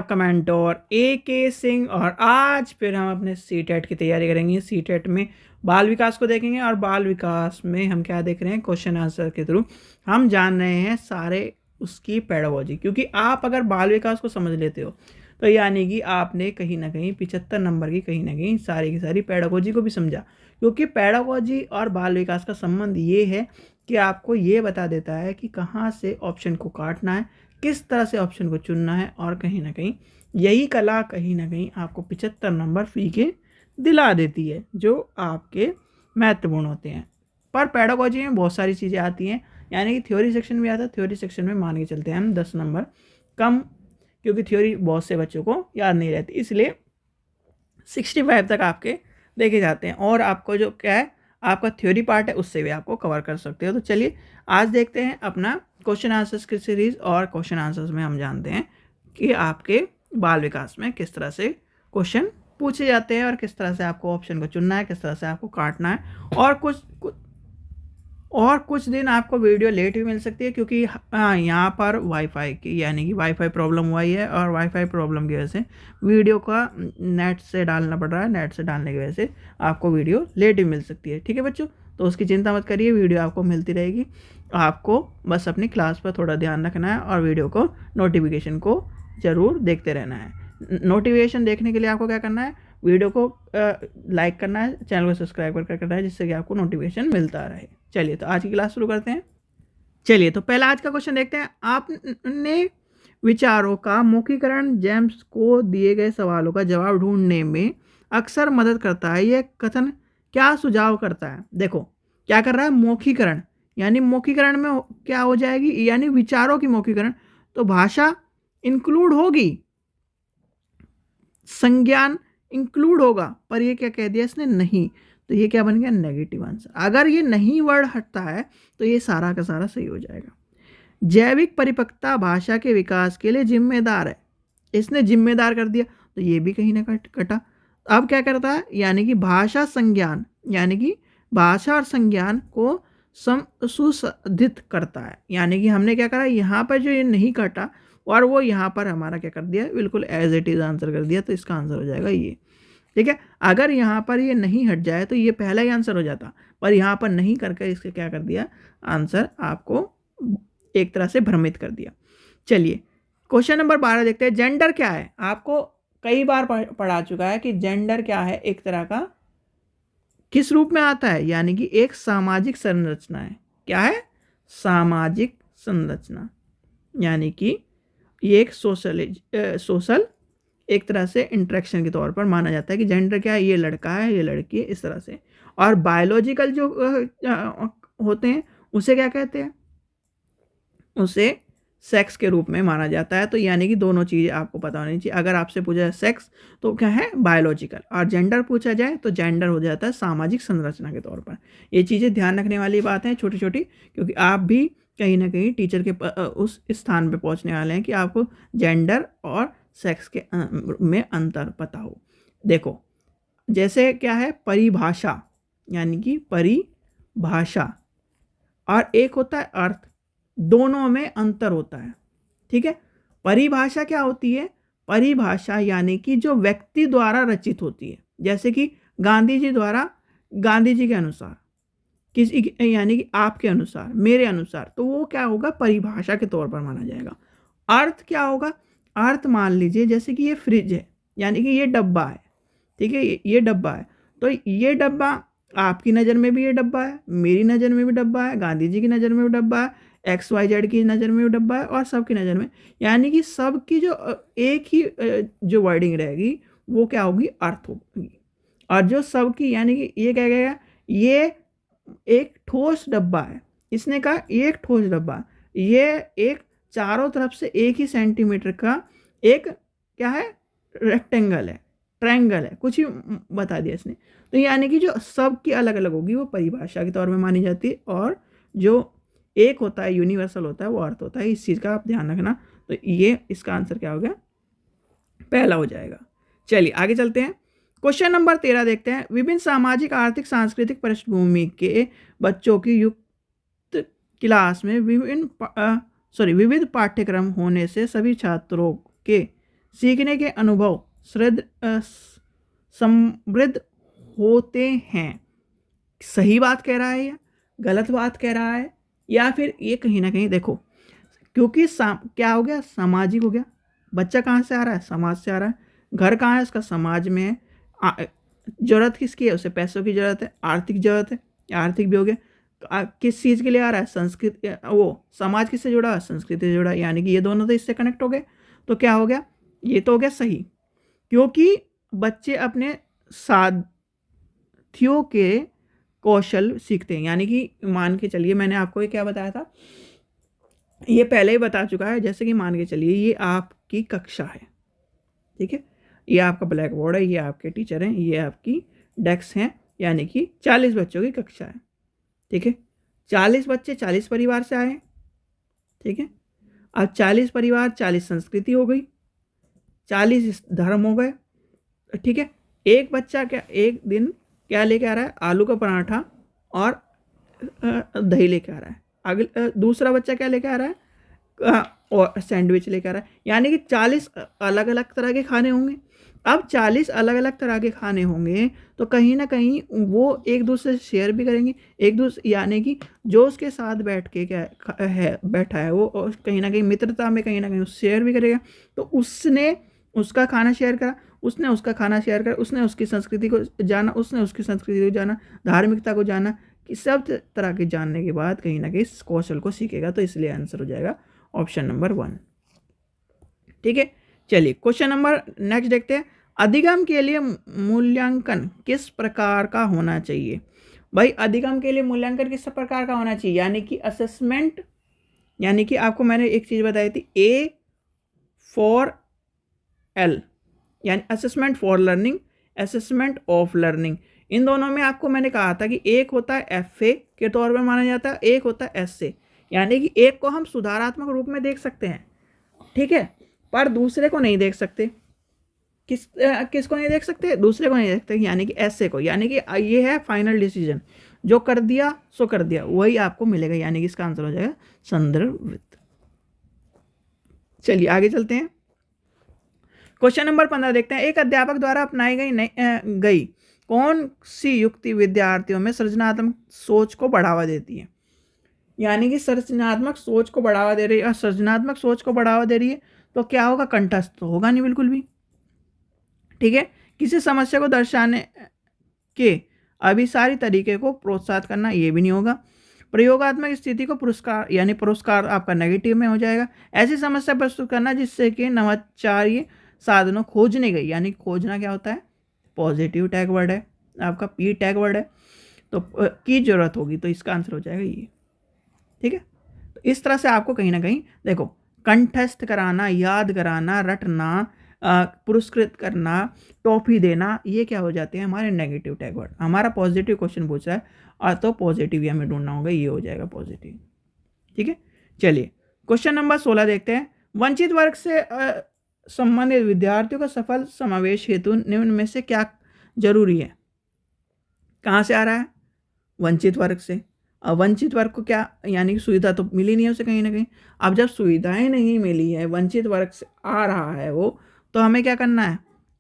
आपका mentor AK Singh और आज फिर हम अपने सीटेट की तैयारी करेंगे। सीटेट में बाल विकास को देखेंगे और बाल विकास में हम क्या देख रहे हैं, क्वेश्चन आंसर के थ्रू हम जान रहे हैं सारे उसकी पेडागोजी। क्योंकि आप अगर बाल विकास को समझ लेते हो तो यानी कि आपने कहीं ना कहीं 75 नंबर की कहीं ना कहीं सारी की सारी पेडागोजी को भी समझा। क्योंकि पेडागोजी और बाल विकास का संबंध ये है कि आपको ये बता देता है कि कहाँ से ऑप्शन को काटना है, किस तरह से ऑप्शन को चुनना है, और कहीं ना कहीं यही कला कहीं ना कहीं आपको 75 नंबर फ्री के दिला देती है जो आपके महत्वपूर्ण होते हैं। पर पेडागोजी में बहुत सारी चीज़ें आती हैं, यानी कि थ्योरी सेक्शन भी आता है। थ्योरी सेक्शन में मान के चलते हैं हम 10 नंबर कम, क्योंकि थ्योरी बहुत से बच्चों को याद नहीं रहती, इसलिए 65 तक आपके देखे जाते हैं। और आपको जो क्या है, आपका थ्योरी पार्ट है, उससे भी आपको कवर कर सकते हो। तो चलिए आज देखते हैं अपना क्वेश्चन आंसर्स की सीरीज। और क्वेश्चन आंसर्स में हम जानते हैं कि आपके बाल विकास में किस तरह से क्वेश्चन पूछे जाते हैं और किस तरह से आपको ऑप्शन को चुनना है, किस तरह से आपको काटना है। और कुछ दिन आपको वीडियो लेट भी मिल सकती है, क्योंकि यहाँ पर वाईफाई की यानी कि वाईफाई प्रॉब्लम हुआ ही है, और वाईफाई प्रॉब्लम की वजह से वीडियो का नेट से डालना पड़ रहा है। नेट से डालने की वजह से आपको वीडियो लेट भी मिल सकती है। ठीक है बच्चों, तो उसकी चिंता मत करिए, वीडियो आपको मिलती रहेगी। आपको बस अपनी क्लास पर थोड़ा ध्यान रखना है और वीडियो को नोटिफिकेशन को ज़रूर देखते रहना है। नोटिफिकेशन देखने के लिए आपको क्या करना है, वीडियो को लाइक करना है, चैनल को सब्सक्राइब करना है, जिससे कि आपको नोटिफिकेशन मिलता रहे। चलिए तो आज की क्लास शुरू करते हैं। चलिए तो पहला आज का क्वेश्चन देखते हैं। आपने विचारों का मौखिकरण जेम्स को दिए गए सवालों का जवाब ढूंढने में अक्सर मदद करता है। यह कथन क्या सुझाव करता है? देखो क्या कर रहा है, मौखिकरण, यानी मौखिकरण में क्या हो जाएगी, यानी विचारों की मौखिकरण, तो भाषा इंक्लूड होगी, संज्ञान इंक्लूड होगा, पर ये क्या कह दिया इसने, नहीं। तो ये क्या बन गया, नेगेटिव आंसर। अगर ये नहीं वर्ड हटता है तो ये सारा का सारा सही हो जाएगा। जैविक परिपक्वता भाषा के विकास के लिए जिम्मेदार है, इसने जिम्मेदार कर दिया, तो ये भी कहीं ना कटा। अब क्या करता है, यानी कि भाषा संज्ञान, यानी कि भाषा और संज्ञान को सुसंधित करता है। यानी कि हमने क्या करा, यहाँ पर जो ये नहीं कटा और वो यहाँ पर हमारा क्या कर दिया, बिल्कुल एज इट इज आंसर कर दिया, तो इसका आंसर हो जाएगा ये। ठीक है, अगर यहाँ पर ये नहीं हट जाए तो ये पहला ही आंसर हो जाता, पर यहाँ पर नहीं करके इसके क्या कर दिया, आंसर आपको एक तरह से भ्रमित कर दिया। चलिए क्वेश्चन नंबर 12 देखते हैं। जेंडर क्या है? आपको कई बार पढ़ा चुका है कि जेंडर क्या है, एक तरह का किस रूप में आता है, यानी कि एक सामाजिक संरचना है। क्या है? सामाजिक संरचना, यानी कि ये एक सोशल एक तरह से इंटरेक्शन के तौर पर माना जाता है कि जेंडर क्या है, ये लड़का है, ये लड़की है, इस तरह से। और बायोलॉजिकल जो होते हैं उसे क्या कहते हैं, उसे सेक्स के रूप में माना जाता है। तो यानी कि दोनों चीज़ें आपको पता होनी चाहिए। अगर आपसे पूछा जाए सेक्स तो क्या है, बायोलॉजिकल, और जेंडर पूछा जाए तो जेंडर हो जाता है सामाजिक संरचना के तौर पर। ये चीज़ें ध्यान रखने वाली बातें हैं छोटी छोटी, क्योंकि आप भी कहीं ना कहीं टीचर के उस स्थान पे पहुंचने वाले हैं कि आपको जेंडर और सेक्स के में अंतर पता हो। देखो जैसे क्या है, परिभाषा, यानी कि परिभाषा, और एक होता है अर्थ, दोनों में अंतर होता है। ठीक है, परिभाषा क्या होती है, परिभाषा यानी कि जो व्यक्ति द्वारा रचित होती है, जैसे कि गांधी जी द्वारा, गांधी जी के अनुसार, किसी यानी कि आपके अनुसार, मेरे अनुसार, तो वो क्या होगा, परिभाषा के तौर पर माना जाएगा। अर्थ क्या होगा, अर्थ मान लीजिए जैसे कि ये फ्रिज है, यानी कि ये डब्बा है। ठीक है, ये डब्बा है, तो ये डब्बा आपकी नज़र में भी ये डब्बा है, मेरी नज़र में भी डब्बा है, गांधी जी की नज़र में भी डब्बा है, XYZ की नज़र में भी डब्बा है, और सबकी नज़र में, यानी कि सबकी जो एक ही जो वर्डिंग रहेगी वो क्या होगी, अर्थ होगी। और जो सबकी, यानी कि ये क्या कहेगा, ये एक ठोस डब्बा है, इसने कहा एक ठोस डब्बा, ये एक चारों तरफ से एक ही सेंटीमीटर का एक क्या है, रेक्टेंगल है, ट्रायंगल है, कुछ ही बता दिया इसने। तो यानी कि जो सबकी अलग अलग होगी वो परिभाषा के तौर में मानी जाती है, और जो एक होता है, यूनिवर्सल होता है, वो अर्थ होता है। इस चीज़ का आप ध्यान रखना। तो ये इसका आंसर क्या हो गया, पहला हो जाएगा। चलिए आगे चलते हैं। क्वेश्चन नंबर 13 देखते हैं। विभिन्न सामाजिक आर्थिक सांस्कृतिक पृष्ठभूमि के बच्चों की युक्त क्लास में विविध पाठ्यक्रम होने से सभी छात्रों के सीखने के अनुभव समृद्ध होते हैं। सही बात कह रहा है या गलत बात कह रहा है, या फिर ये कहीं ना कहीं देखो, क्योंकि क्या हो गया, सामाजिक हो गया। बच्चा कहाँ से आ रहा है, समाज से आ रहा है। घर कहाँ है, उसका समाज में है। जरूरत किसकी है, उसे पैसों की जरूरत है, आर्थिक जरूरत है, आर्थिक भी हो गया। किस चीज़ के लिए आ रहा है, संस्कृति, वो समाज किससे जुड़ा है, संस्कृति से जुड़ा, यानी कि ये दोनों तो इससे कनेक्ट हो गए। तो क्या हो गया, ये तो हो गया सही, क्योंकि बच्चे अपने साथियों के कौशल सीखते हैं। यानी कि मान के चलिए, मैंने आपको ये क्या बताया था, ये पहले ही बता चुका है। जैसे कि मान के चलिए ये आपकी कक्षा है, ठीक है, ये आपका ब्लैक बोर्ड है, ये आपके टीचर हैं, ये आपकी डेस्क हैं, यानी कि 40 बच्चों की कक्षा है, ठीक है। 40 बच्चे 40 परिवार से आए, ठीक है। अब 40 परिवार, 40 संस्कृति हो गई, 40 धर्म हो गए, ठीक है। एक बच्चा क्या एक दिन क्या लेके आ रहा है, आलू का पराठा और दही लेके आ रहा है। अगले दूसरा बच्चा क्या लेके आ रहा है, और सैंडविच लेके आ रहा है। यानी कि 40 अलग अलग तरह के खाने होंगे। अब 40 अलग अलग तरह के खाने होंगे तो कहीं ना कहीं वो एक दूसरे से शेयर भी करेंगे, एक दूसरे, यानी कि जो उसके साथ बैठ के क्या है बैठा है वो कहीं ना कहीं मित्रता में कहीं ना कहीं शेयर भी करेगा। तो उसने उसका खाना शेयर करा, उसने उसका खाना शेयर करा, उसने उसकी संस्कृति को जाना, उसने उसकी संस्कृति को जाना, धार्मिकता को जाना, कि सब तरह के जानने के बाद कहीं ना कहीं इस कौशल को सीखेगा। तो इसलिए आंसर हो जाएगा ऑप्शन नंबर 1, ठीक है। चलिए क्वेश्चन नंबर नेक्स्ट देखते हैं। अधिगम के लिए मूल्यांकन किस प्रकार का होना चाहिए। भाई अधिगम के लिए मूल्यांकन किस प्रकार का होना चाहिए, यानी कि असेसमेंट, यानी कि आपको मैंने एक चीज़ बताई थी, A4L, यानी assessment for learning, assessment of learning. इन दोनों में आपको मैंने कहा था कि एक होता है FA के तौर पर माना जाता है, एक होता है SA, यानी कि एक को हम सुधारात्मक रूप में देख सकते हैं, ठीक है, पर दूसरे को नहीं देख सकते। किसको नहीं देख सकते, दूसरे को नहीं देख सकते, यानी कि SA को, यानी कि ये है फाइनल डिसीजन, जो कर दिया सो कर दिया, वही आपको मिलेगा, यानी कि इसका आंसर हो जाएगा संदर्भित। चलिए आगे चलते हैं। क्वेश्चन नंबर 15 देखते हैं। एक अध्यापक द्वारा अपनाई गई कौन सी युक्ति विद्यार्थियों में सृजनात्मक सोच को बढ़ावा देती है। यानी कि सृजनात्मक सोच को बढ़ावा दे रही है, और सृजनात्मक सोच को बढ़ावा दे रही है तो क्या होगा, कंठस्थ तो होगा नहीं बिल्कुल भी, ठीक है। किसी समस्या को दर्शाने के अभिसारी तरीके को प्रोत्साहित करना, ये भी नहीं होगा। प्रयोगात्मक स्थिति को पुरस्कार, यानी पुरस्कार आपका नेगेटिव में हो जाएगा। ऐसी समस्या प्रस्तुत करना जिससे कि नवाचार्य साधनों खोजने गई, यानी खोजना क्या होता है, पॉजिटिव टैग वर्ड है आपका, P टैग वर्ड है, तो की जरूरत होगी, तो इसका आंसर हो जाएगा ये, ठीक है। तो इस तरह से आपको कहीं ना कहीं देखो, कंठस्थ कराना, याद कराना, रटना, पुरस्कृत करना, टॉफी देना, ये क्या हो जाते हैं हमारे नेगेटिव टैग वर्ड। हमारा पॉजिटिव क्वेश्चन पूछ रहा है, और तो पॉजिटिव ही हमें ढूंढना होगा, ये हो जाएगा पॉजिटिव, ठीक है। चलिए क्वेश्चन नंबर 16 देखते हैं। वंचित वर्ग से संबंधित विद्यार्थियों का सफल समावेश हेतु निम्न में से क्या जरूरी है। कहाँ से आ रहा है, वंचित वर्ग से। अब वंचित वर्ग को क्या, यानी कि सुविधा तो मिली नहीं है उसे कहीं ना कहीं। अब जब सुविधाएं नहीं मिली है, वंचित वर्ग से आ रहा है वो, तो हमें क्या करना है,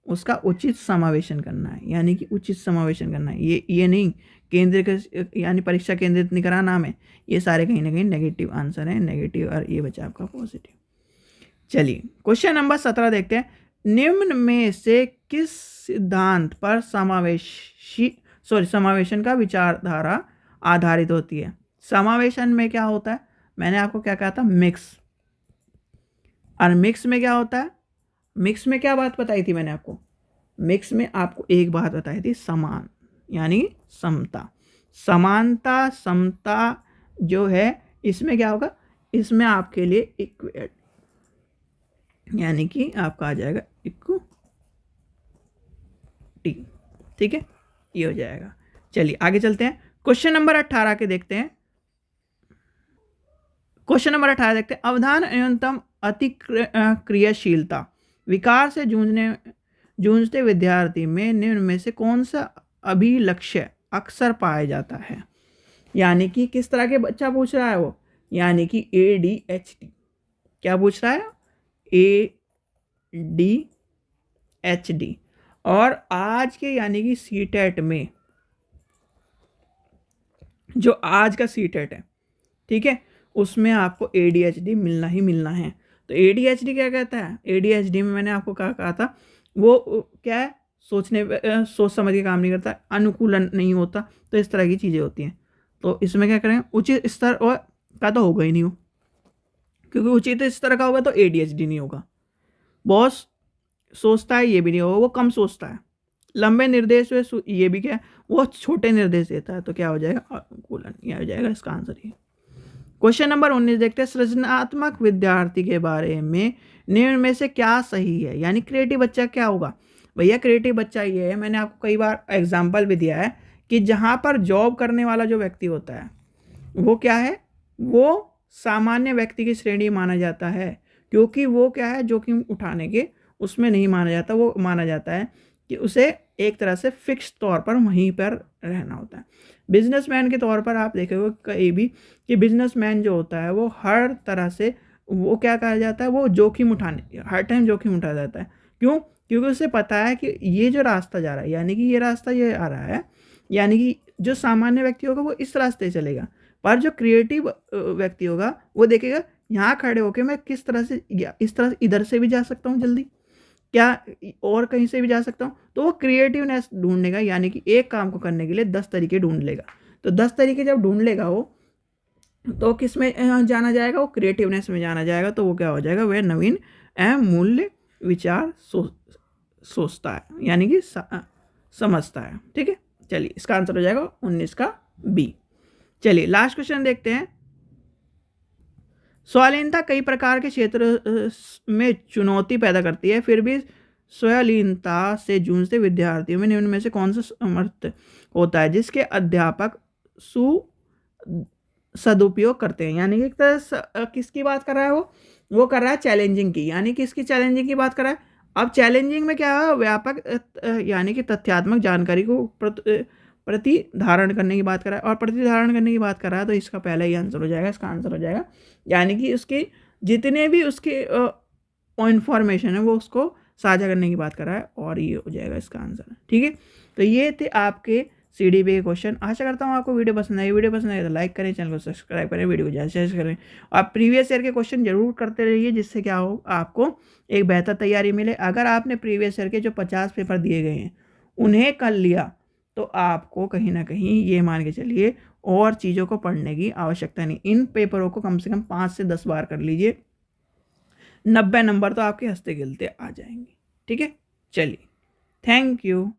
उसका उचित समावेशन करना है, यानी कि उचित समावेशन करना है। ये नहीं केंद्र, यानी परीक्षा केंद्रित नहीं कराना हमें, ये सारे कहीं ना कहीं नेगेटिव आंसर हैं, नेगेटिव, और ये बचा आपका पॉजिटिव। चलिए क्वेश्चन नंबर 17 देखते हैं। निम्न में से किस सिद्धांत पर समावेशन का विचारधारा आधारित होती है। समावेशन में क्या होता है, मैंने आपको क्या कहा था, मिक्स, और मिक्स में क्या होता है, मिक्स में क्या बात बताई थी मैंने आपको, मिक्स में आपको एक बात बताई थी, समान, यानी समता, समानता, समता जो है, इसमें क्या होगा, इसमें आपके लिए इक्वेट, यानी कि आपका आ जाएगा इक्विटी, ठीक है, ये हो जाएगा। चलिए आगे चलते हैं। क्वेश्चन नंबर 18 के देखते हैं। क्वेश्चन नंबर 18 देखते हैं। अवधान न्यूनतम अतिक्रियाशीलता विकार से जूझते विद्यार्थी में निम्न में से कौन सा अभिलक्ष्य अक्सर पाया जाता है। यानी कि किस तरह के बच्चा पूछ रहा है वो, यानी कि ADHD क्या पूछ रहा है, ADHD। और आज के यानी कि सीटेट में, जो आज का सीटेट है, ठीक है, उसमें आपको ADHD मिलना ही मिलना है। तो ADHD क्या कहता है? ADHD में मैंने आपको कहा था वो क्या है, सोच समझ के काम नहीं करता, अनुकूलन नहीं होता, तो इस तरह की चीज़ें होती हैं। तो इसमें क्या करें, उचित स्तर और का तो होगा ही नहीं हो, क्योंकि उचित स्तर का होगा तो ADHD नहीं होगा। बहुत सोचता है ये भी नहीं होगा, वो कम सोचता है। लंबे निर्देश में ये भी क्या है, वो छोटे निर्देश देता है, तो क्या हो जाएगा, अनुकूलन। ये हो जाएगा इसका आंसर ये। क्वेश्चन नंबर 19 देखते हैं, सृजनात्मक विद्यार्थी के बारे में निम्न में से क्या सही है? यानी क्रिएटिव बच्चा क्या होगा? भैया क्रिएटिव बच्चा ये है, मैंने आपको कई बार एग्जाम्पल भी दिया है कि जहाँ पर जॉब करने वाला जो व्यक्ति होता है वो क्या है, वो सामान्य व्यक्ति की श्रेणी माना जाता है, क्योंकि वो क्या है, जोखिम उठाने के उसमें नहीं माना जाता। वो माना जाता है कि उसे एक तरह से फिक्स तौर पर वहीं पर रहना होता है। बिजनेसमैन के तौर पर आप देखेंगे कहीं भी कि बिजनेसमैन जो होता है वो हर तरह से, वो क्या कहा जाता है, वो जोखिम उठाने, हर टाइम जोखिम उठाया जाता है। क्यों? क्योंकि उसे पता है कि ये जो रास्ता जा रहा है, यानी कि ये रास्ता ये आ रहा है, यानी कि जो सामान्य व्यक्ति होगा वो इस रास्ते चलेगा, पर जो क्रिएटिव व्यक्ति होगा वो देखेगा यहाँ खड़े होकर मैं किस तरह से, इस तरह इधर से भी जा सकता हूँ जल्दी, क्या और कहीं से भी जा सकता हूँ। तो वो क्रिएटिवनेस ढूंढेगा, यानी कि एक काम को करने के लिए 10 तरीके ढूंढ लेगा। तो 10 तरीके जब ढूंढ लेगा वो, तो किस में जाना जाएगा, वो क्रिएटिवनेस में जाना जाएगा। तो वो क्या हो जाएगा, वह नवीन एवं मूल्य विचार सोचता है, यानी कि समझता है। ठीक है, चलिए इसका आंसर हो जाएगा 19 का बी। चलिए लास्ट क्वेश्चन देखते हैं। स्वाधीनता कई प्रकार के क्षेत्र में चुनौती पैदा करती है, फिर भी स्वाधीनता से जूझते विद्यार्थियों में निम्न में से कौन सा समर्थ होता है जिसके अध्यापक सदुपयोग करते हैं? यानी कि एक तरह किसकी बात कर रहा है वो कर रहा है चैलेंजिंग की, यानी कि इसकी चैलेंजिंग की बात कर रहा है। अब चैलेंजिंग में क्या है, व्यापक यानी कि तथ्यात्मक जानकारी को प्रतिधारण करने की बात कर रहा है, और प्रतिधारण करने की बात कर रहा है, तो इसका पहला ही आंसर हो जाएगा, इसका आंसर हो जाएगा, यानी कि उसके जितने भी उसके इंफॉर्मेशन है वो उसको साझा करने की बात कर रहा है, और ये हो जाएगा इसका आंसर। ठीक है, तो ये थे आपके CDP के क्वेश्चन। आशा करता हूँ आपको वीडियो पसंद आई। वीडियो पसंद आए तो लाइक करें, चैनल को सब्सक्राइब करें, वीडियो को ज़्यादा शेयर करें। आप प्रीवियस ईयर के क्वेश्चन जरूर करते रहिए, जिससे क्या हो, आपको एक बेहतर तैयारी मिले। अगर आपने प्रीवियस ईयर के जो 50 पेपर दिए गए हैं उन्हें कर लिया, तो आपको कहीं ना कहीं ये मान के चलिए और चीज़ों को पढ़ने की आवश्यकता नहीं। इन पेपरों को कम से कम 5 से 10 बार कर लीजिए, 90 नंबर तो आपके हंसते खेलते आ जाएंगे। ठीक है, चलिए, थैंक यू।